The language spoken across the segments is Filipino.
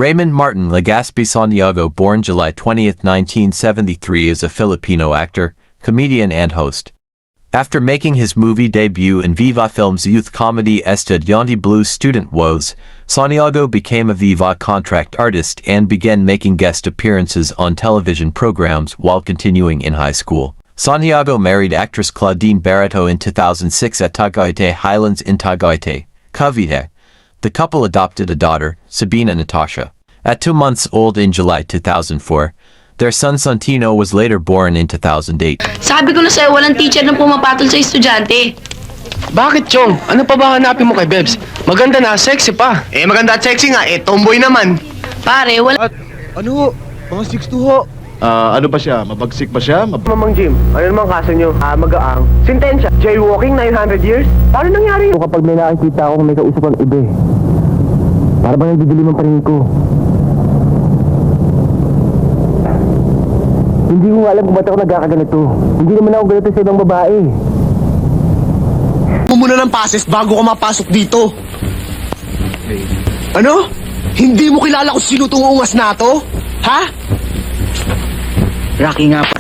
Raymond Martin Legaspi Santiago, born July 20, 1973, is a Filipino actor, comedian and host. After making his movie debut in Viva Films' youth comedy Estudiante Blues Student Woes, Santiago became a Viva contract artist and began making guest appearances on television programs while continuing in high school. Santiago married actress Claudine Barreto in 2006 at Tagaytay Highlands in Tagaytay, Cavite. The couple adopted a daughter, Sabina Natasha. At 2 months old in July 2004, their son Santino was later born in 2008. Sabi ko na sa'yo, walang teacher na pumapatol sa estudyante. Bakit, Chong? Ano pa ba hanapin mo kay Bebs? Maganda na, sexy pa. Maganda at sexy nga, tomboy naman. Pare, wala... Ano? Mga 6'2" ho. Ano ba siya? Mabagsik ba siya? Mamang Jim, ano naman kaso nyo? Magaang. Sintensya, jaywalking 900 years? Paano nangyari yun? Kapag may nakikita akong may kausap ang iba, para bang nagdidilim ang paningin ko. Hindi ko alam kung ba't ako nagkakaganito. Hindi naman ako ganito sa ibang babae. Muna ng passes bago ka mapasok dito. Ano? Hindi mo kilala kung sino itong ungas na to? Ha? Rocky nga pa.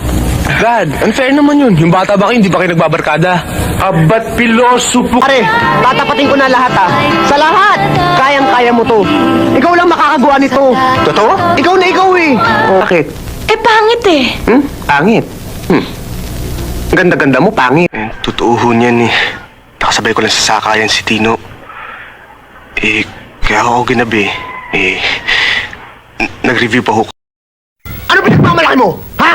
Brad, unfair naman yun. Yung bata ba kayo, hindi ba kayo nagbabarkada? Ba't piloso po? Pare, tatapatin ko na lahat Sa lahat! Kayang-kaya mo to. Ikaw lang makakagawa nito. Totoo? Ikaw na ikaw eh. Bakit? pangit eh. Pangit? Ganda-ganda mo, pangit. Totoo ho niyan eh. Nakasabay ko lang sa sakayan si Tino. Kaya ako ginabi. Nag-review pa ho. Ano pinagmamalaki mo? Ha?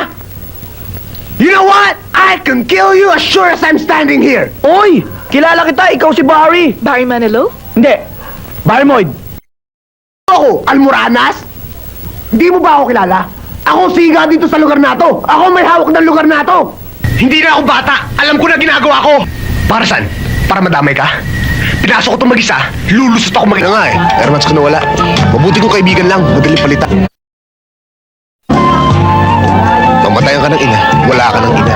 You know what? I can kill you as sure as I'm standing here. Oy! Kilala kita, ikaw si Barry. Barry Manilow? Hindi. Barry Moyd. Ako, Almoranas? Hindi mo ba ako kilala? Ako siga dito sa lugar na to. Ako may hawak ng lugar na to. Hindi na ako bata. Alam ko na ginagawa ko. Para saan? Para madamay ka? Pinasok ko itong mag-isa. Lulusot ako mag-isa. Nga Airmans ko na wala. Mabuti kong kaibigan lang. Madaling palita. Mamatayan ka ng ina. Wala ka ng ina.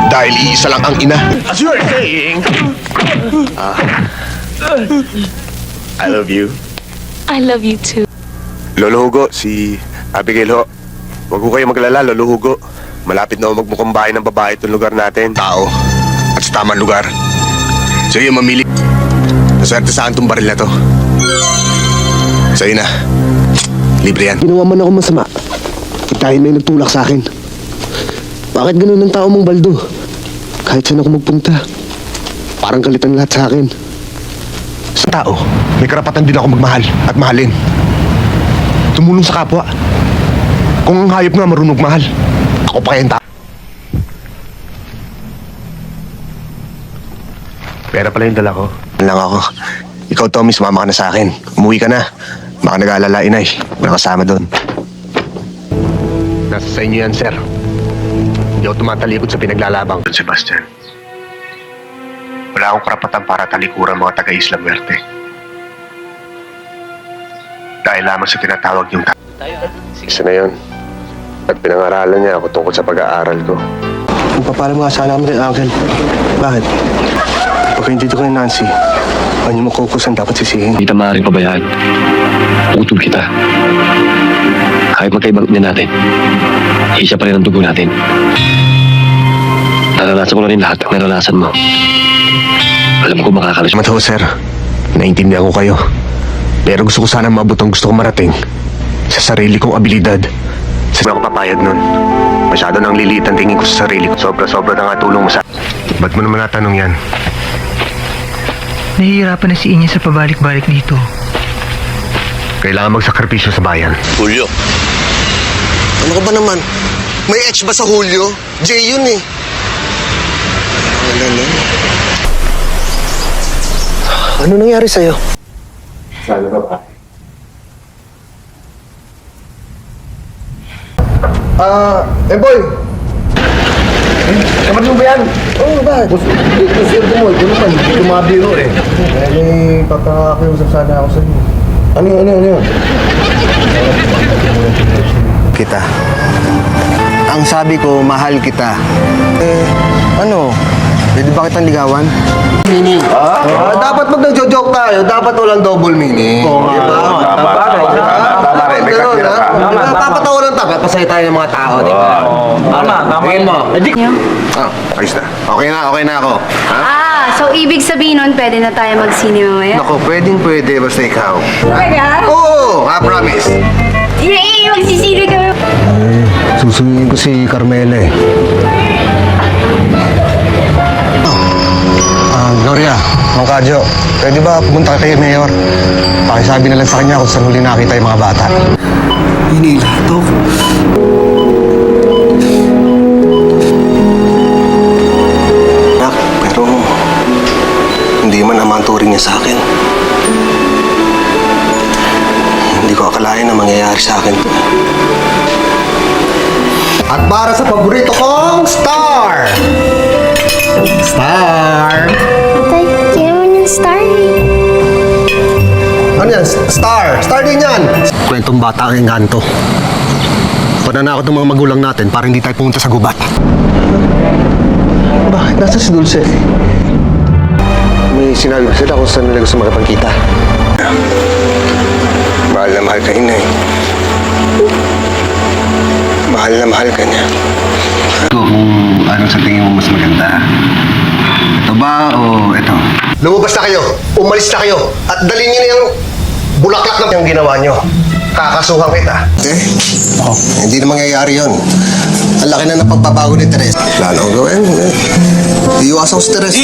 Dahil iisa lang ang ina. As you are saying... I love you. I love you too. Lolo Hugo, si Abigail ho. Huwag ko kayo maglala, Lolo Hugo. Malapit na ako magmukhang bahay ng babae itong lugar natin. Tao. At sa tamang lugar. Sige, mamili. Naswerte saan itong baril na to. Sa'yo na. Libre yan. Ginawa man ako masama. Dahil may nagtulak sa akin. Bakit ganun ang tao mong Baldo? Kahit saan ako magpunta, parang kalitan lahat sa akin. Sa tao, may karapatan din ako magmahal at mahalin. Tumulong sa kapwa. Kung ang hayop nga marunong mahal, ako pa kayang tao. Pera pala yung dala ko. Lang ako. Ikaw, Tommy, sumama ka na sa akin. Umuwi ka na. Baka nag-aalala, inay. Wala kasama doon. Nasa sa inyo yan, sir. Hindi ako tumatalikod sa pinaglalabang. Sebastian, wala akong karapatan para talikuran mga taga-Isla Muerte. Dahil lamang sa tinatawag yung isa na yun. At pinangaralan niya ako tungkol sa pag-aaral ko. Magpapalam nga sana kami kay Uncle. Bakit? Pagka hindi dito kay Nancy, ano yung makukus ang dapat sisihin? Hindi kita maaaring pabayaan. Utol kita. Kahit magkaibang niya natin, isa pa rin ang dugo natin. Naranasan ko na rin lahat ang naranasan mo. Alam ko makakalas. Salamat ho, sir. Naintindihan ko kayo. Pero gusto ko sana maabot ang gusto ko marating sa sarili kong abilidad. Sa ako papayag nun. Masyado nang liliit ang tingin ko sa sarili ko. Sobra-sobra na nga tulong mo sa... Ba't mo naman natanong yan? Nahihirapan na si Inya sa pabalik-balik dito. Kailangan magsakripisyo sa bayan. Julio. Ano ka ba naman? May H ba sa Julio? J yun eh. Ano nangyari sa'yo? Sana ba ba? Boy! Kapatid mo ba yan? Oo, bakit? Gusto mo, ito naman, hindi tumabiro eh. May papakiusap sana ako sa'yo. Ano yun? Kita. Ang sabi ko, mahal kita. Pwede ba kitang ligawan? Meaning. Dapat pag nagjo-joke tayo, dapat walang double meaning. Oo nga. Diba? Tama rin, may katira ka. Napapatawa lang tayo, pasaya tayo ng mga tao, di ba? Tama. Tingin mo. Ayos na. Okay na ako. Ha? So ibig sabihin nun, pwede na tayo mag-sine mamaya? Nako, pwede, basta ikaw. Talaga? Oo, promise. Yay! Magsisine kami! Susundin ko si Carmela eh. Gloria, Mang Kadyo, pwede ba pumunta kay Mayor? Pakisabi na lang sa kanya kung saan huli nakita yung mga bata. Hinila to. Pero hindi man naman ang turing niya sa akin. Hindi ko akalain na mangyayari sa akin to. At para sa paborito kong star! Star! Tay, kaya naman yung star Ano yan? Star! Star din yan! Kwentong bata ang engkanto. Pananakot ng mga magulang natin para hindi tayo pumunta sa gubat. Bakit? Nasa si Dulce? May sinabi ba sila kung saan nila gusto makipagkita? Mahal na mahal ka ina eh. Mahal na mahal ka niya. Ito kung anong sa tingin mo mas maganda. Ito ba o ito? Lumabas na kayo! Umalis na kayo! At dalhin niyo na yung bulaklak na yung ginawa niyo. Kakasuhan kita. Hindi na mangyayari yun. Ang laki na napagbabago ni Teresa. Lalo ang gawin. Iiwasan ko si Teresa.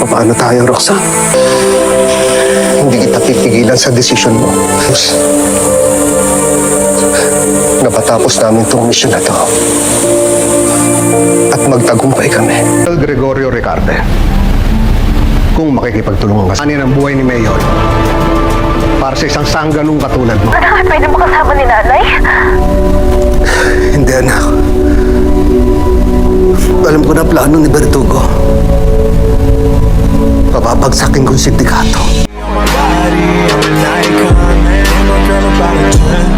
Paano tayo, Roxanne? Hindi kita pipigilan sa desisyon mo. Napatapos namin itong mission na to. At magtagumpay kami. Gregorio Ricarte, kung makikipagtulungan ka, kanin ang buhay ni Mayor para sa isang sangganong katulad mo. Bakit pwede mo kasama ni nanay? Hindi, anak. Alam ko na plano ni Bertugo. Papapagsakin kong sindikato. I'm an icon, and my girl about a trend.